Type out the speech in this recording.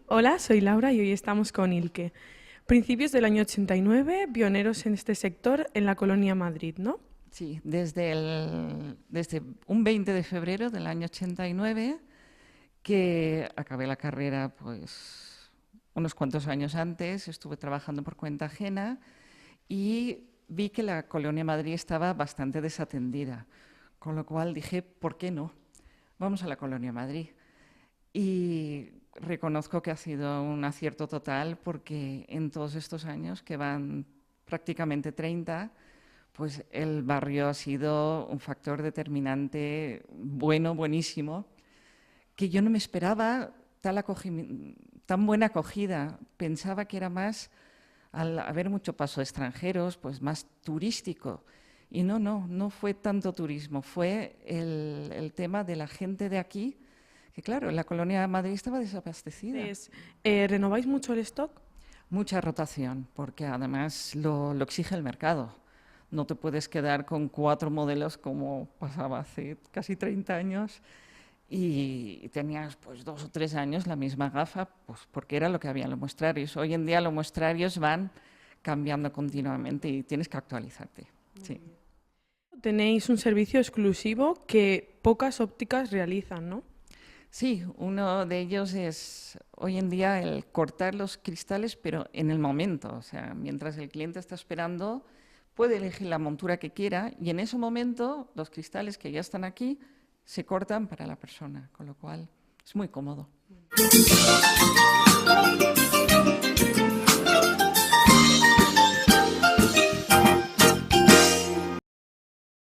Hola, soy Laura y hoy estamos con Ilke. Principios del año 89, pioneros en este sector en la Colonia Madrid, ¿no? Sí, desde un 20 de febrero del año 89, que acabé la carrera pues unos cuantos años antes, estuve trabajando por cuenta ajena y vi que la Colonia Madrid estaba bastante desatendida, con lo cual dije, ¿por qué no? Vamos a la Colonia Madrid. Y reconozco que ha sido un acierto total porque en todos estos años, que van prácticamente 30, pues el barrio ha sido un factor determinante, buenísimo, que yo no me esperaba tan buena acogida. Pensaba que era más, al haber mucho paso de extranjeros, pues más turístico. Y no fue tanto turismo, fue el tema de la gente de aquí, que claro, la Colonia de Madrid estaba desabastecida. ¿Renováis mucho el stock? Mucha rotación, porque además lo exige el mercado. No te puedes quedar con 4 modelos como pasaba hace casi 30 años y tenías pues 2 o 3 años la misma gafa, pues porque era lo que había en los muestrarios. Hoy en día los muestrarios van cambiando continuamente y tienes que actualizarte. Sí. Tenéis un servicio exclusivo que pocas ópticas realizan, ¿no? Sí, uno de ellos es hoy en día el cortar los cristales, pero en el momento. O sea, mientras el cliente está esperando, puede elegir la montura que quiera y en ese momento los cristales que ya están aquí se cortan para la persona, con lo cual es muy cómodo.